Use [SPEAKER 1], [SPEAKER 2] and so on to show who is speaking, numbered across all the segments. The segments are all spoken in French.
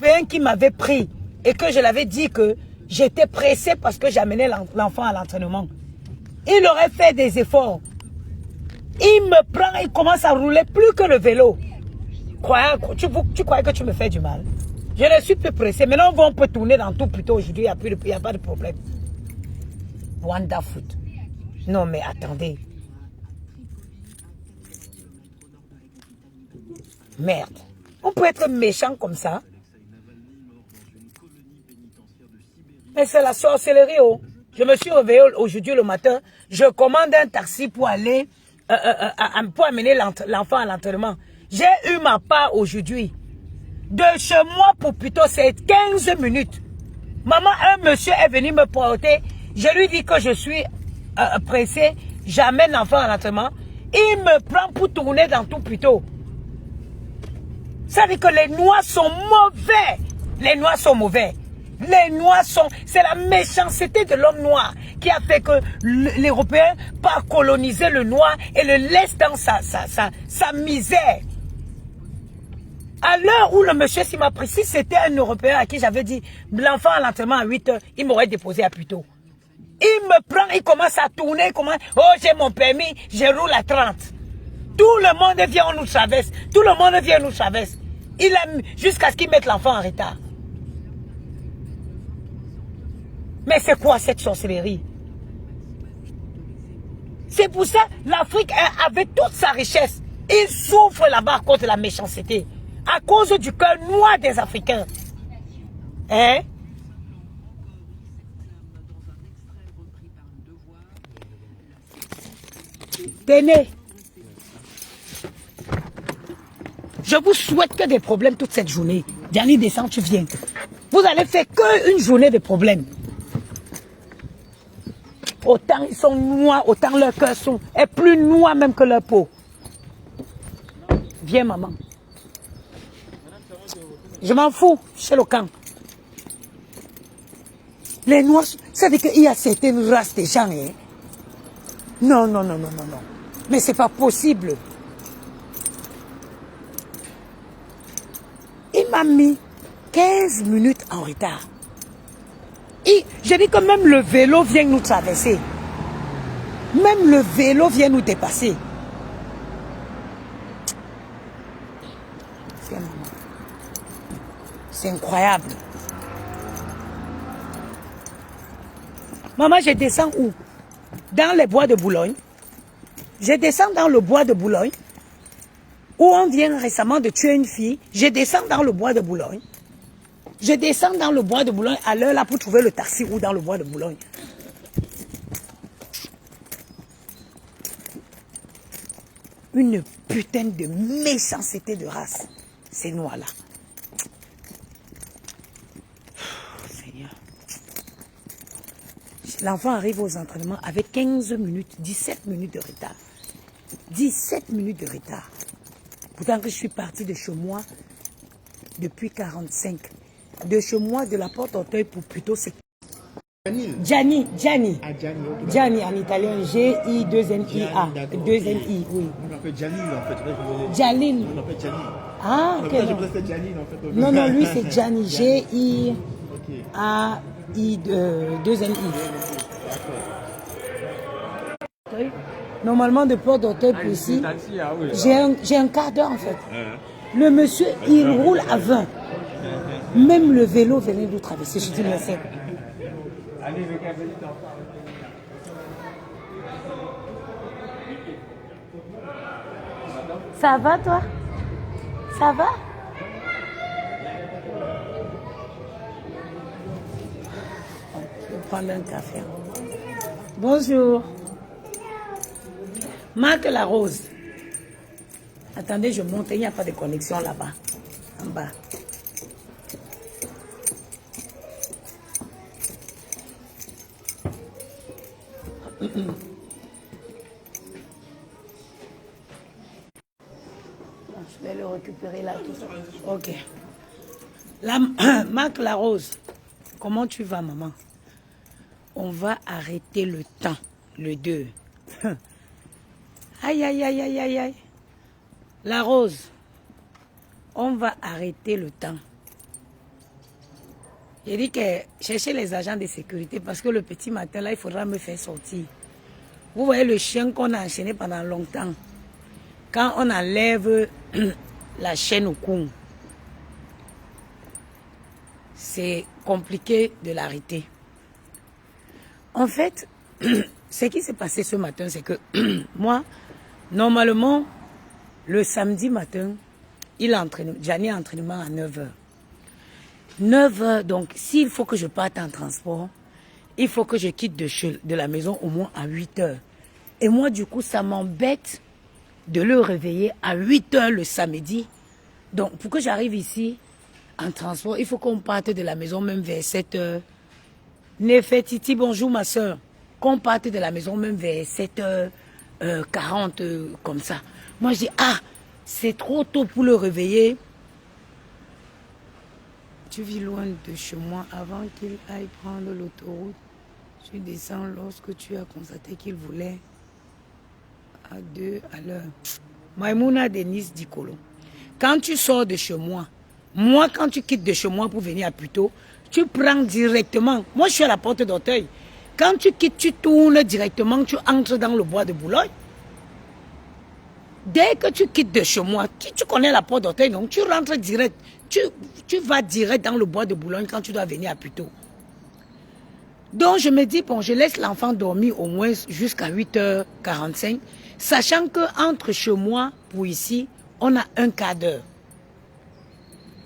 [SPEAKER 1] Européen qui m'avait pris et que je l'avais dit que j'étais pressé parce que j'amenais l'enfant à l'entraînement. Il aurait fait des efforts. Il me prend, il commence à rouler plus que le vélo. Tu crois que tu me fais du mal? Je ne suis plus pressé. Maintenant, on peut tourner dans tout plutôt aujourd'hui, il n'y a pas de problème. Wanda Foot. Non, mais attendez. Merde. On peut être méchant comme ça. Mais c'est la sorcellerie, oh. Je me suis réveillé aujourd'hui le matin. Je commande un taxi pour aller, pour amener l'enfant à l'entraînement. J'ai eu ma part aujourd'hui. De chez moi pour plutôt, c'est 15 minutes. Maman, un monsieur est venu me porter. Je lui dis que je suis pressé. J'amène l'enfant à l'entraînement. Il me prend pour tourner dans tout plutôt. Ça veut dire que les Noirs sont mauvais. Les Noirs sont mauvais. Les Noirs sont... C'est la méchanceté de l'homme noir qui a fait que l'Européen part coloniser le Noir et le laisse dans sa misère. À l'heure où le monsieur s'il m'a pris, si c'était un Européen à qui j'avais dit l'enfant à l'entraînement à 8 heures, il m'aurait déposé à plus tôt. Il me prend, il commence à tourner, oh j'ai mon permis, je roule à 30. Tout le monde vient, on nous traverse. Tout le monde vient, nous traverse. Il aime jusqu'à ce qu'il mette l'enfant en retard. Mais c'est quoi cette sorcellerie? C'est pour ça l'Afrique, avec toute sa richesse, il souffre là-bas contre la méchanceté. À cause du cœur noir des Africains. Hein? Tenez. Je vous souhaite que des problèmes toute cette journée. Dernier décembre, tu viens. Vous allez faire qu'une journée de problèmes. Autant ils sont noirs, autant leur cœur est plus noir même que leur peau. Viens, maman. Je m'en fous, chez le camp. Les Noirs, ça veut dire qu'il y a certaines races de gens. Hein? Non, non, non, non, non, non. Mais c'est pas possible. Il m'a mis 15 minutes en retard. Et je dis que même le vélo vient nous traverser. Même le vélo vient nous dépasser. C'est incroyable. Maman, je descends où? Dans les bois de Boulogne. Je descends dans le bois de Boulogne. Où on vient récemment de tuer une fille. Je descends dans le bois de Boulogne. Je descends dans le bois de Boulogne à l'heure là pour trouver le taxi ou dans le bois de Boulogne. Une putain de méchanceté de race. Ces noirs-là. Seigneur. L'enfant arrive aux entraînements avec 15 minutes, 17 minutes de retard. 17 minutes de retard. Pourtant que je suis partie de chez moi depuis 45. De chez moi, de la porte Auteuil pour plutôt c'est... Gianni.
[SPEAKER 2] Ah, Gianni, ok.
[SPEAKER 1] Gianni en italien, G-I-2-N-I-A. 2-N-I, oui.
[SPEAKER 2] On l'appelle Gianni, en fait.
[SPEAKER 1] Gianni.
[SPEAKER 2] On l'appelle Gianni.
[SPEAKER 1] Ah, ok.
[SPEAKER 2] Je préfère Gianni, en fait.
[SPEAKER 1] Non, non, lui c'est Gianni. G-I-A-I 2-N-I. Normalement, de Port d'Auteuil pour ici, j'ai un quart d'heure en fait. Le monsieur, il roule à 20. Même le vélo venait nous traverser. Je dis, mais c'est... Ça va, toi? Ça va? Je vais prendre un café. Bonjour. Marc la Rose. Attendez, je monte. Il n'y a pas de connexion là-bas. En bas. Je vais le récupérer là. Ok. Marc la Rose. Comment tu vas, maman? On va arrêter le temps. Le 2. Aïe, aïe, aïe, aïe, aïe, aïe. La Rose, on va arrêter le temps. J'ai dit que cherchez les agents de sécurité parce que le petit matin, là, il faudra me faire sortir. Vous voyez le chien qu'on a enchaîné pendant longtemps. Quand on enlève la chaîne au cou, c'est compliqué de l'arrêter. En fait, ce qui s'est passé ce matin, c'est que moi, normalement, le samedi matin, Gianni a entraînement à 9h. 9h, donc s'il faut que je parte en transport, il faut que je quitte de la maison au moins à 8h. Et moi, du coup, ça m'embête de le réveiller à 8h le samedi. Donc, pour que j'arrive ici en transport, il faut qu'on parte de la maison même vers 7h. Néfetiti, bonjour ma soeur. Qu'on parte de la maison même vers 7h40, comme ça. Moi, je dis, ah, c'est trop tôt pour le réveiller. Tu vis loin de chez moi avant qu'il aille prendre l'autoroute. Tu descends lorsque tu as constaté qu'il voulait à 2 à l'heure. Maïmouna Denise Dikolo. Quand tu sors de chez moi, quand tu quittes de chez moi pour venir à Puteaux, tu prends directement. Moi, je suis à la porte d'Auteuil. Quand tu quittes, tu tournes directement, tu entres dans le bois de Boulogne. Dès que tu quittes de chez moi, tu connais la porte d'Auteuil, donc tu rentres direct. Tu vas direct dans le bois de Boulogne quand tu dois venir à Puteaux. Donc, je me dis, bon, je laisse l'enfant dormir au moins jusqu'à 8h45, sachant qu'entre chez moi pour ici, on a un quart d'heure.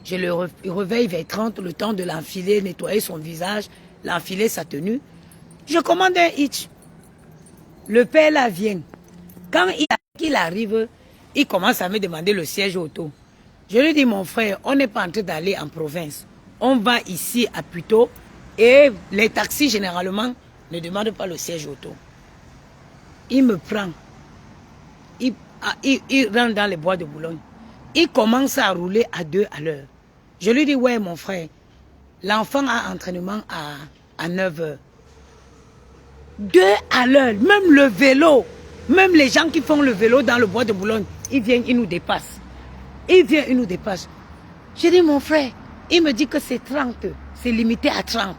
[SPEAKER 1] Je le réveille vers 30, le temps de l'enfiler, nettoyer son visage, l'enfiler sa tenue. Je commande un hitch. Le père là vient. Quand il arrive, il commence à me demander le siège auto. Je lui dis, mon frère, on n'est pas en train d'aller en province. On va ici à Puteaux et les taxis, généralement, ne demandent pas le siège auto. Il me prend. Il rentre dans les bois de Boulogne. Il commence à rouler à 2 à l'heure. Je lui dis, ouais, mon frère, l'enfant a entraînement à 9h. 2 à l'heure, même le vélo, même les gens qui font le vélo dans le bois de Boulogne, ils viennent, ils nous dépassent. Ils viennent, ils nous dépassent. J'ai dit, mon frère, il me dit que c'est 30, c'est limité à 30.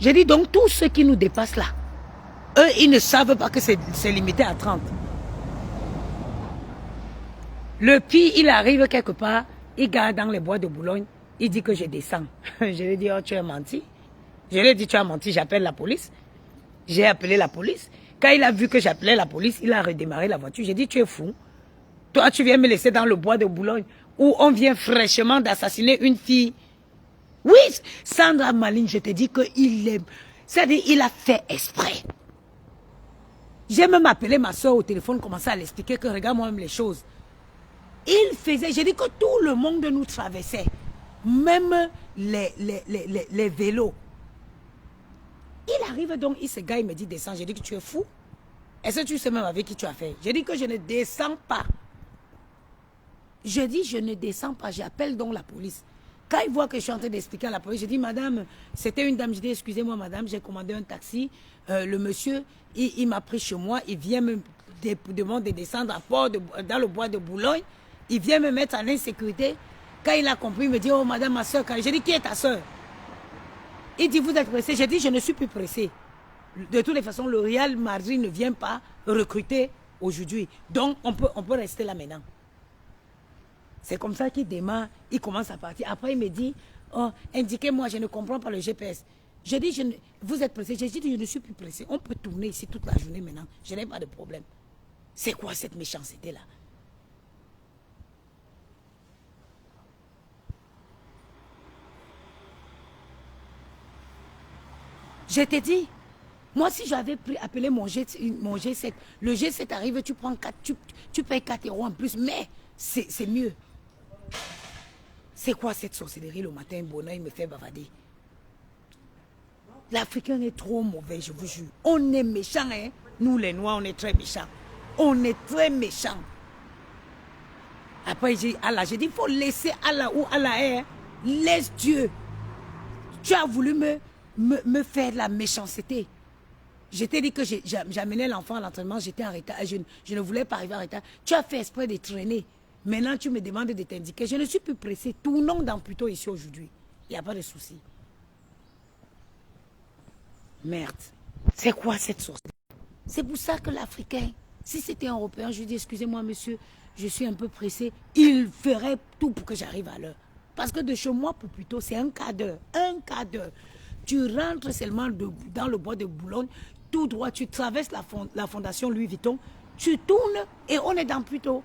[SPEAKER 1] J'ai dit, donc tous ceux qui nous dépassent là, eux, ils ne savent pas que c'est limité à 30. Le pire, il arrive quelque part, il garde dans les bois de Boulogne, il dit que je descends. Je lui ai dit, oh, tu as menti. Je lui ai dit, tu as menti, j'appelle la police. J'ai appelé la police. Quand il a vu que j'appelais la police, il a redémarré la voiture. J'ai dit, tu es fou. Toi, tu viens me laisser dans le bois de Boulogne où on vient fraîchement d'assassiner une fille. Oui, Sandra Maline, je te dis qu'il aime. C'est-à-dire, il a fait exprès. J'ai même appelé ma soeur au téléphone, commencé à l'expliquer que regarde moi-même les choses. Il faisait, j'ai dit que tout le monde nous traversait. Même les vélos. Il arrive donc, ce gars, il me dit descends. J'ai dit que tu es fou. Est-ce que tu sais même avec qui tu as fait? J'ai dit que je ne descends pas. Je dis je ne descends pas. J'appelle donc la police. Quand il voit que je suis en train d'expliquer à la police, je dis madame, c'était une dame. Je dis excusez-moi madame, j'ai commandé un taxi. Le monsieur, il m'a pris chez moi. Il vient me demander de descendre dans le bois de Boulogne. Il vient me mettre en insécurité. Quand il a compris, il me dit oh madame ma soeur. J'ai dit qui est ta soeur? Il dit, vous êtes pressé. J'ai dit, je ne suis plus pressé. De toutes les façons, le Real Madrid ne vient pas recruter aujourd'hui. Donc, on peut rester là maintenant. C'est comme ça qu'il démarre, il commence à partir. Après, il me dit, oh, indiquez-moi, je ne comprends pas le GPS. J'ai dit, vous êtes pressé. J'ai dit, je ne suis plus pressé. On peut tourner ici toute la journée maintenant. Je n'ai pas de problème. C'est quoi cette méchanceté-là? Je t'ai dit, moi si j'avais appelé mon G7, le G7 arrive, tu prends 4, tu payes 4 € en plus, mais c'est mieux. C'est quoi cette sorcellerie le matin, bonheur, il me fait bavader. L'Africain est trop mauvais, je vous jure. On est méchants, hein. Nous les Noirs, on est très méchants. On est très méchants. Après, j'ai dit, il faut laisser Allah où Allah est. Hein. Laisse Dieu. Tu as voulu me faire de la méchanceté. Je t'ai dit que j'amenais l'enfant à l'entraînement, j'étais en retard, je ne voulais pas arriver en retard. Tu as fait exprès de traîner. Maintenant, tu me demandes de t'indiquer. Je ne suis plus pressé. Tournons dans plutôt ici aujourd'hui. Il n'y a pas de souci. Merde. C'est quoi cette source? C'est pour ça que l'Africain, si c'était un Européen, je lui dis, excusez-moi monsieur, je suis un peu pressé, il ferait tout pour que j'arrive à l'heure. Parce que de chez moi pour plutôt, c'est un quart d'heure. Un quart d'heure. Tu rentres seulement dans le bois de Boulogne, tout droit, tu traverses la fondation Louis Vuitton, tu tournes et on est dans plutôt.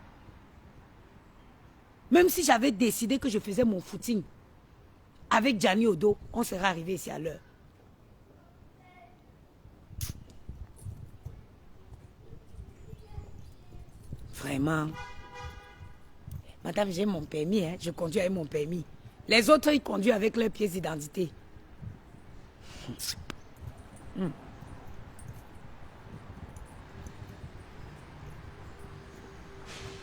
[SPEAKER 1] Même si j'avais décidé que je faisais mon footing avec Gianni Odo, on serait arrivé ici à l'heure. Vraiment. Madame, j'ai mon permis, hein. Je conduis avec mon permis. Les autres, ils conduisent avec leurs pièces d'identité.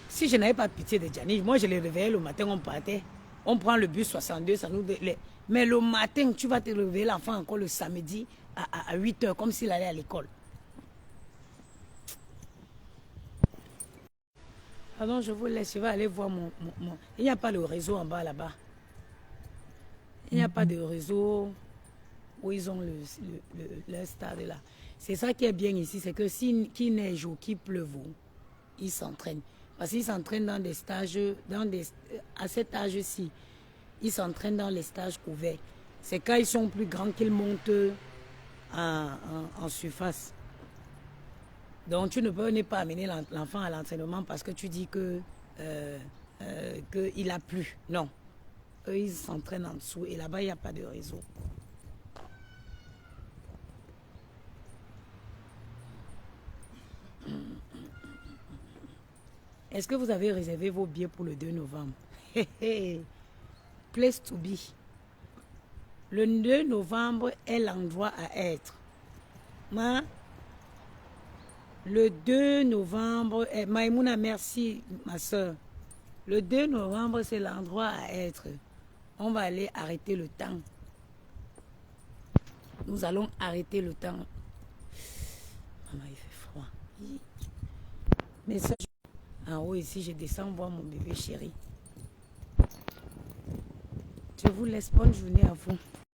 [SPEAKER 1] Si je n'avais pas pitié de Gianni, moi je les réveillais le matin, on partait. On prend le bus 62, ça nous... Mais le matin, tu vas te réveiller l'enfant encore le samedi à 8 h, comme s'il allait à l'école. Pardon, je vous laisse, je vais aller voir mon... Il n'y a pas de réseau en bas là-bas. Il n'y a pas de réseau où ils ont le stade là. C'est ça qui est bien ici, c'est que s'il neige ou qu'il pleuve, ils s'entraînent. Parce qu'ils s'entraînent dans des stages, à cet âge-ci, ils s'entraînent dans les stages couverts. C'est quand ils sont plus grands qu'ils montent en surface. Donc tu ne peux pas amener l'enfant à l'entraînement parce que tu dis que qu'il a plu. Non. Eux, ils s'entraînent en dessous et là-bas, il n'y a pas de réseau. Est-ce que vous avez réservé vos billets pour le 2 novembre? Place to be. Le 2 novembre est l'endroit à être. Ma? Le 2 novembre, Maïmouna, merci ma soeur. Le 2 novembre, c'est l'endroit à être. On va aller arrêter le temps. Nous allons arrêter le temps. Maman, il fait froid. Mais ça, en haut ici, je descends voir mon bébé chéri. Je vous laisse, bonne journée à vous.